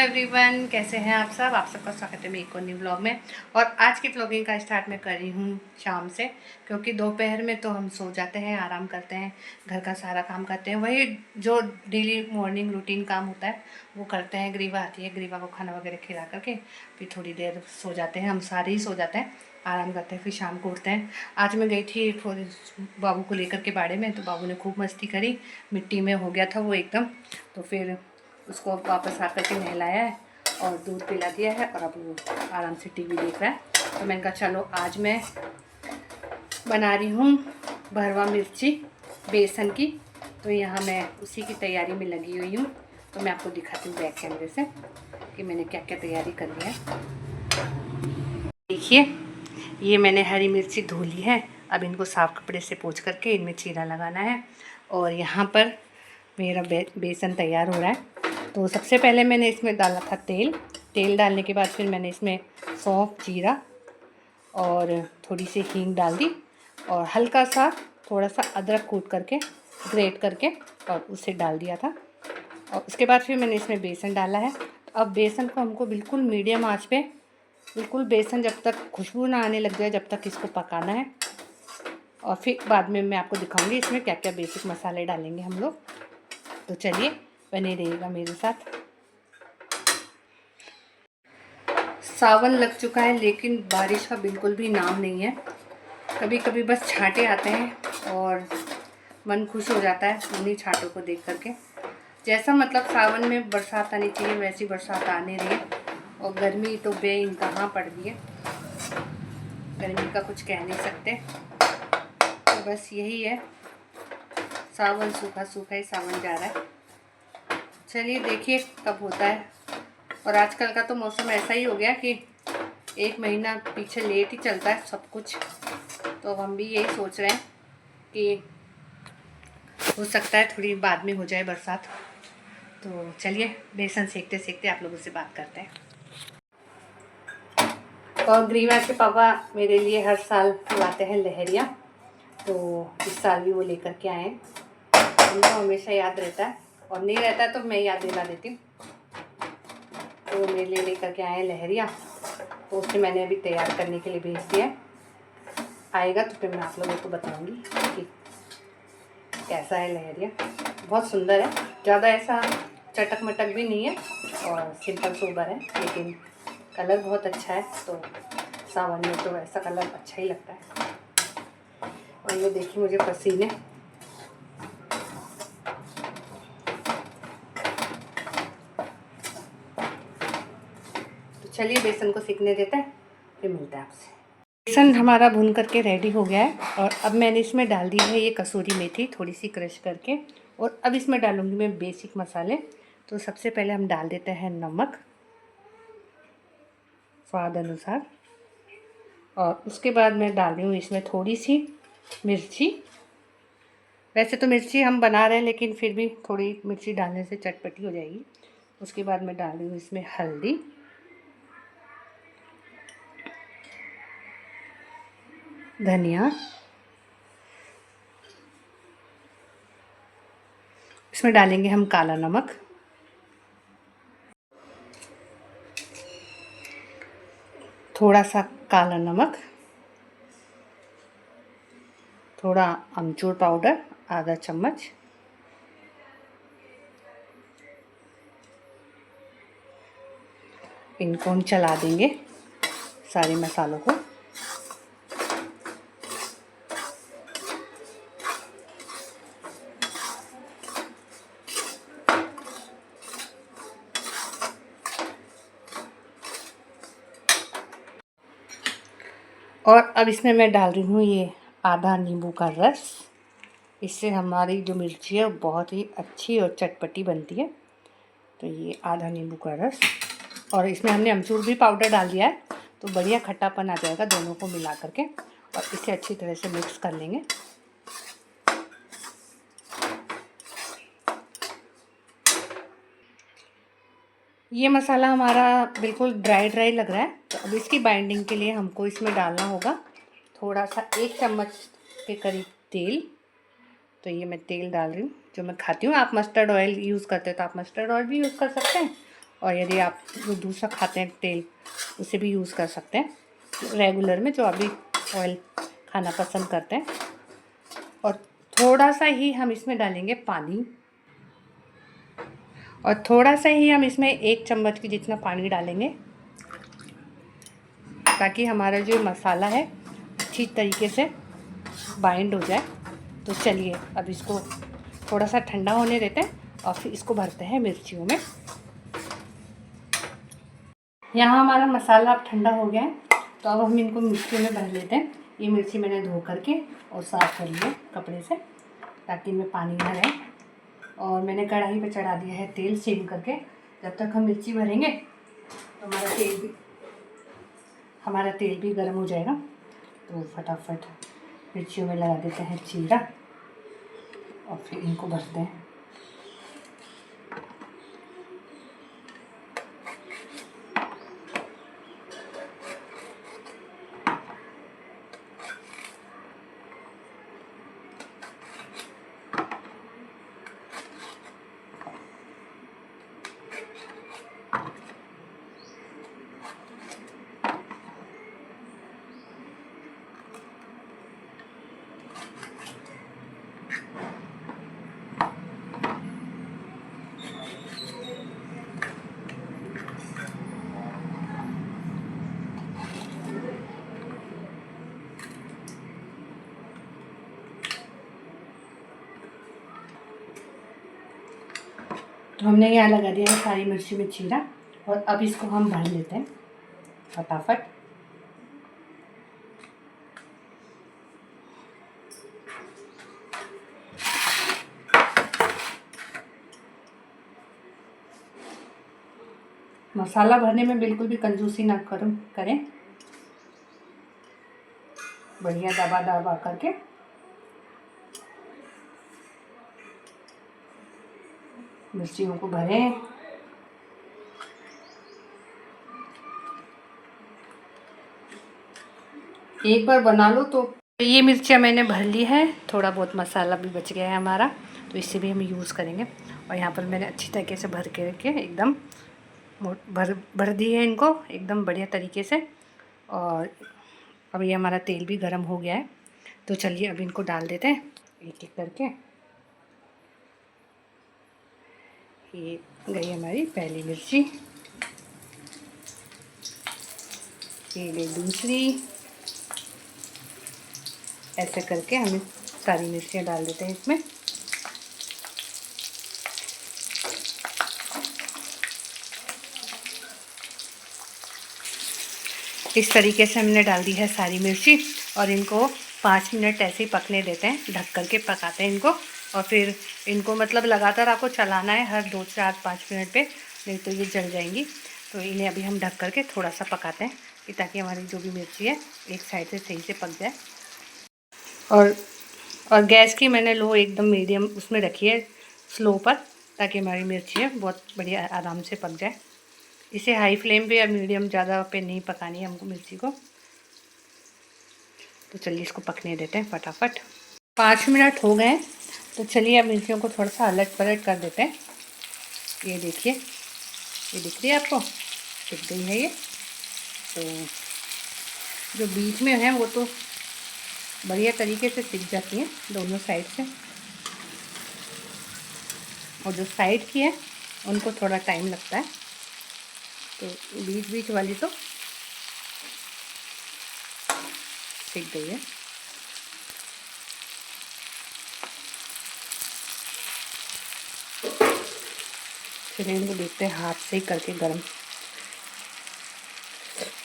Everyone, कैसे हैं आप सब। आप सबका स्वागत है मेरे को न्यू ब्लॉग में। और आज की ब्लॉगिंग का स्टार्ट मैं कर रही हूँ शाम से, क्योंकि दोपहर में तो हम सो जाते हैं, आराम करते हैं, घर का सारा काम करते हैं, वही जो डेली मॉर्निंग रूटीन काम होता है वो करते हैं। ग्रीवा आती है, ग्रीवा को खाना वगैरह खिला करके फिर थोड़ी देर सो जाते हैं, हम सारे ही सो जाते हैं, आराम करते हैं, फिर शाम को उठते हैं। आज मैं गई थी थोड़ी बाबू को लेकर के बाड़े में, तो बाबू ने खूब मस्ती करी, मिट्टी में हो गया था वो एकदम। तो फिर उसको वापस आकर के नहलाया है और दूध पिला दिया है, और अब वो आराम से टीवी देख रहा है। तो मैंने कहा चलो आज मैं बना रही हूँ भरवा मिर्ची बेसन की। तो यहाँ मैं उसी की तैयारी में लगी हुई हूँ। तो मैं आपको दिखाती हूँ बैक कैमरे से कि मैंने क्या क्या तैयारी कर ली है। देखिए, ये मैंने हरी मिर्ची धो ली है। अब इनको साफ़ कपड़े से पोंछ करके इनमें चीरा लगाना है। और यहाँ पर मेरा बेसन तैयार हो रहा है। तो सबसे पहले मैंने इसमें डाला था तेल डालने के बाद फिर मैंने इसमें सौंफ, जीरा और थोड़ी सी हींग डाल दी, और हल्का सा थोड़ा सा अदरक कूट करके ग्रेट करके और उसे डाल दिया था। और उसके बाद फिर मैंने इसमें बेसन डाला है। तो अब बेसन को हमको बिल्कुल मीडियम आंच पे, बिल्कुल बेसन जब तक खुशबू ना आने लग जाए जब तक इसको पकाना है। और फिर बाद में मैं आपको दिखाऊंगी इसमें क्या क्या बेसिक मसाले डालेंगे हम लोग। तो चलिए, बने रहिएगा मेरे साथ। सावन लग चुका है लेकिन बारिश का बिल्कुल भी नाम नहीं है। कभी कभी बस छांटे आते हैं और मन खुश हो जाता है उन्हीं छांटों को देख करके। जैसा मतलब सावन में बरसात आनी चाहिए वैसी बरसात आ नहीं रही है, और गर्मी तो बेइंतहा पड़ रही है। गर्मी का कुछ कह नहीं सकते। तो बस यही है, सावन सूखा सूखा ही सावन जा रहा है। चलिए देखिए कब होता है। और आजकल का तो मौसम ऐसा ही हो गया कि एक महीना पीछे लेट ही चलता है सब कुछ। तो हम भी यही सोच रहे हैं कि हो सकता है थोड़ी बाद में हो जाए बरसात। तो चलिए बेसन सेकते सेकते आप लोगों से बात करते हैं। और ग्रीवा के पापा मेरे लिए हर साल लाते हैं लहरिया, तो इस साल भी वो लेकर के आए हैं। उनको हमेशा याद रहता है, और नहीं रहता है तो मैं याद दिला देती हूँ। तो मेरे लिए लेकर के आए हैं लहरिया, तो उसे मैंने अभी तैयार करने के लिए भेज दिया है। आएगा तो फिर मैं आप लोगों को बताऊंगी कि कैसा है लहरिया। बहुत सुंदर है, ज़्यादा ऐसा चटक मटक भी नहीं है और सिंपल सोबर है, लेकिन कलर बहुत अच्छा है। तो सावन में तो ऐसा कलर अच्छा ही लगता है। और ये देखिए मुझे पसीने, तो चलिए बेसन को सीखने देते हैं, फिर मिलते हैं आपसे। बेसन हमारा भून करके रेडी हो गया है, और अब मैंने इसमें डाल दी है ये कसूरी मेथी थोड़ी सी क्रश करके। और अब इसमें डालूंगी मैं बेसिक मसाले। तो सबसे पहले हम डाल देते हैं नमक स्वाद अनुसार, और उसके बाद मैं डाल रही हूँ इसमें थोड़ी सी मिर्ची। वैसे तो मिर्ची हम बना रहे हैं लेकिन फिर भी थोड़ी मिर्ची डालने से चटपटी हो जाएगी। उसके बाद मैं डाल रही हूँ इसमें हल्दी, धनिया, इसमें डालेंगे हम काला नमक, थोड़ा सा काला नमक, थोड़ा अमचूर पाउडर आधा चम्मच, इनको हम चला देंगे सारे मसालों को। और अब इसमें मैं डाल रही हूँ ये आधा नींबू का रस। इससे हमारी जो मिर्ची है वो बहुत ही अच्छी और चटपटी बनती है। तो ये आधा नींबू का रस, और इसमें हमने अमचूर भी पाउडर डाल दिया है, तो बढ़िया खट्टापन आ जाएगा दोनों को मिला करके। और इसे अच्छी तरह से मिक्स कर लेंगे। ये मसाला हमारा बिल्कुल ड्राई ड्राई लग रहा है, तो अब इसकी बाइंडिंग के लिए हमको इसमें डालना होगा थोड़ा सा 1 चम्मच के करीब तेल। तो ये मैं तेल डाल रही हूँ जो मैं खाती हूँ। आप मस्टर्ड ऑयल यूज़ करते हो तो आप मस्टर्ड ऑयल भी यूज़ कर सकते हैं, और यदि आप जो दूसरा खाते हैं तेल उसे भी यूज़ कर सकते हैं रेगुलर में, जो अभी ऑयल खाना पसंद करते हैं। और थोड़ा सा ही हम इसमें डालेंगे पानी, और थोड़ा सा ही हम इसमें 1 चम्मच की जितना पानी डालेंगे, ताकि हमारा जो मसाला है अच्छी तरीके से बाइंड हो जाए। तो चलिए अब इसको थोड़ा सा ठंडा होने देते हैं और फिर इसको भरते हैं मिर्चियों में। यहाँ हमारा मसाला अब ठंडा हो गया है, तो अब हम इनको मिर्चियों में भर लेते हैं। ये मिर्ची मैंने धो करके और साफ़ कर लिया कपड़े से, ताकि इनमें पानी ना रहे। और मैंने कढ़ाई पे चढ़ा दिया है तेल सिम करके। जब तक हम मिर्ची भरेंगे तो हमारा तेल भी गर्म हो जाएगा। तो फटाफट मिर्चियों में लगा देते हैं जीरा और फिर इनको भरते हैं। तो हमने यहाँ लगा दिया है सारी मिर्ची में जीरा, और अब इसको हम भर लेते हैं फटाफट। मसाला भरने में बिल्कुल भी कंजूसी ना करें, बढ़िया दबा दबा करके मिर्चियों को भरें। एक बार बना लो तो ये मिर्चियाँ मैंने भर ली है। थोड़ा बहुत मसाला भी बच गया है हमारा, तो इससे भी हम यूज़ करेंगे। और यहाँ पर मैंने अच्छी तरीके से भर के एकदम भर दी है इनको एकदम बढ़िया तरीके से। और अब ये हमारा तेल भी गर्म हो गया है, तो चलिए अब इनको डाल देते हैं एक एक करके। ये गई हमारी पहली मिर्ची, ये गई दूसरी। ऐसे करके हमें सारी मिर्चियाँ डाल देते हैं इसमें। इस तरीके से हमने डाल दी है सारी मिर्ची, और इनको 5 मिनट ऐसे ही पकने देते हैं, ढक करके पकाते हैं इनको। और फिर इनको मतलब लगातार आपको चलाना है हर 2 4 5 मिनट पे, नहीं तो ये जल जाएंगी। तो इन्हें अभी हम ढक करके थोड़ा सा पकाते हैं कि ताकि हमारी जो भी मिर्ची है एक साइड से सही से पक जाए। और गैस की मैंने लो एकदम मीडियम उसमें रखी है, स्लो पर, ताकि हमारी मिर्ची है बहुत बढ़िया आराम से पक जाए। इसे हाई फ्लेम पे या मीडियम ज़्यादा पे नहीं पकानी है हमको मिर्ची को। तो चलिए इसको पकने देते हैं फटाफट। 5 मिनट हो गए, तो चलिए अब मिर्चियों को थोड़ा सा अलट पलट कर देते हैं। ये देखिए, ये दिख रही है आपको, दिख गई है ये। तो जो बीच में है वो तो बढ़िया तरीके से सिक जाती हैं दोनों साइड से, और जो साइड की है उनको थोड़ा टाइम लगता है। तो बीच बीच वाली तो सिक गई है। फिर इनको देखते हैं हाथ से ही करके गरम।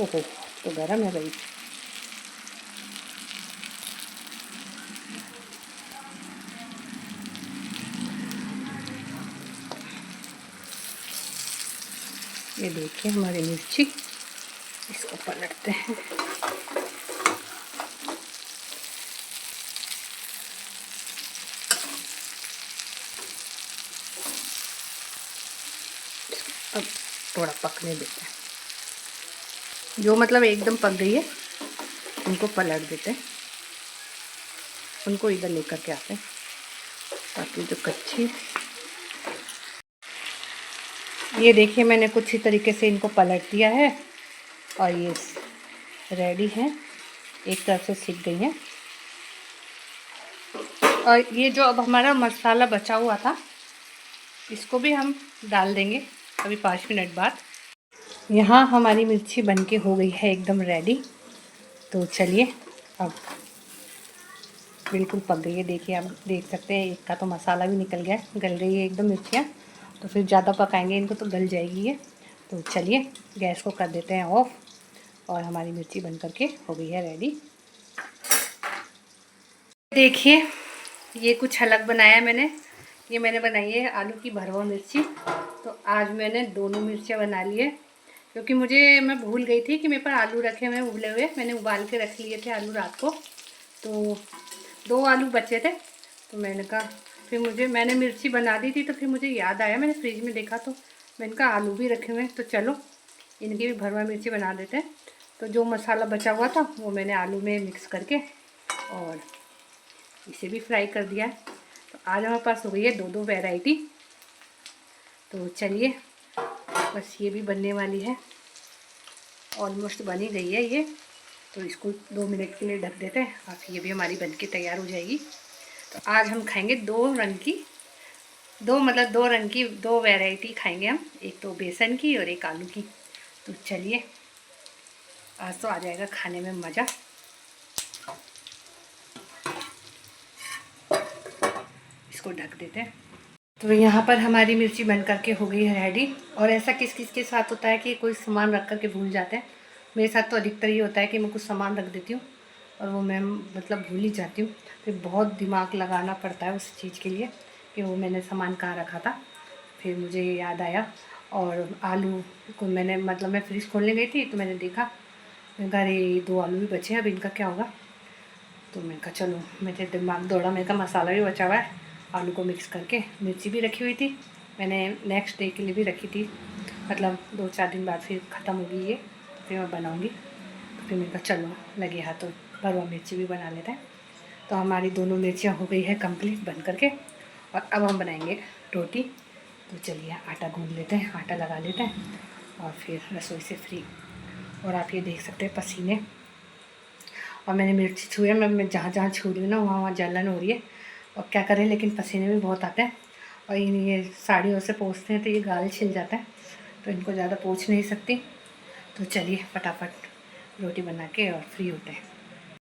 ओहो, तो गरम है भाई। ये देखिए हमारी मिर्ची, इसको पलटते हैं। अब थोड़ा पकने देते हैं, जो मतलब एकदम पक गई है उनको पलट देते हैं, उनको इधर लेकर के आते हैं, ताकि जो कच्ची ये देखिए मैंने कुछ ही तरीके से इनको पलट दिया है और ये रेडी हैं, एक तरफ से सिक गई हैं। और ये जो अब हमारा मसाला बचा हुआ था इसको भी हम डाल देंगे अभी 5 मिनट बाद। यहाँ हमारी मिर्ची बनके हो गई है एकदम रेडी। तो चलिए अब बिल्कुल पक गई है, देखिए आप देख सकते हैं, एक का तो मसाला भी निकल गया है, गल गई है एकदम मिर्चियाँ। तो फिर ज़्यादा पकाएंगे इनको तो गल जाएगी ये। तो चलिए गैस को कर देते हैं ऑफ और हमारी मिर्ची बन करके हो गई है रेडी। देखिए ये कुछ अलग बनाया मैंने, ये मैंने बनाई है आलू की भरवा मिर्ची। तो आज मैंने दोनों मिर्चियाँ बना ली है क्योंकि मैं भूल गई थी कि मेरे पास आलू रखे हुए उबले हुए, मैंने उबाल के रख लिए थे आलू रात को। तो 2 आलू बचे थे तो मैंने कहा, फिर मैंने मिर्ची बना दी थी तो फिर मुझे याद आया, मैंने फ्रिज में देखा तो मैंने कहा आलू भी रखे हुए हैं तो चलो इनकी भी भरवा मिर्ची बना देते हैं। तो जो मसाला बचा हुआ था वो मैंने आलू में मिक्स करके और इसे भी फ्राई कर दिया है। तो आज हमारे पास हो गई है 2 वैरायटी। तो चलिए बस ये भी बनने वाली है, ऑलमोस्ट बन ही गई है ये। तो इसको 2 मिनट के लिए ढक देते हैं और ये भी हमारी बनके तैयार हो जाएगी। तो आज हम खाएंगे 2 रंग की 2 वैरायटी खाएंगे हम, एक तो बेसन की और एक आलू की। तो चलिए आज तो आ जाएगा खाने में मज़ा। इसको ढक देते हैं। तो यहाँ पर हमारी मिर्ची बन करके हो गई है रेडी। और ऐसा किस किस के साथ होता है कि कोई सामान रख कर के भूल जाते हैं। मेरे साथ तो अधिकतर ये होता है कि मैं कुछ सामान रख देती हूँ और वो मैं भूल ही जाती हूँ। फिर बहुत दिमाग लगाना पड़ता है उस चीज़ के लिए कि वो मैंने सामान कहाँ रखा था। फिर मुझे याद आया और आलू को मैं फ्रिज खोलने गई थी तो मैंने देखा, मैंने कहा अरे 2 आलू भी बचे हैं, अब इनका क्या होगा। तो मैंने कहा चलो, मेरे दिमाग दौड़ा, मेरे का मसाला भी बचा हुआ है, आलू को मिक्स करके मिर्ची भी रखी हुई थी, मैंने नेक्स्ट डे के लिए भी रखी थी, 2-4 दिन बाद फिर ख़त्म होगी ये, तो फिर मैं बनाऊँगी। तो फिर मैंने कहा चलो लगे हाथों भरवा मिर्ची भी बना लेते हैं। तो हमारी दोनों मिर्चियाँ हो गई है कंप्लीट बन करके। और अब हम बनाएंगे रोटी। तो चलिए आटा गूंद लेते हैं, आटा लगा लेते हैं और फिर रसोई से फ्री। और आप ये देख सकते हैं पसीने, और मैंने मिर्ची छुए, मैं जहाँ जहाँ छू रही हूँ ना वहाँ वहाँ जलन हो रही है। और क्या करें, लेकिन पसीने भी बहुत आते हैं और ये साड़ियों से पोंछते हैं तो ये गाल छिल जाता है, तो इनको ज़्यादा पोंछ नहीं सकती। तो चलिए फटाफट रोटी बना के और फ्री होते हैं।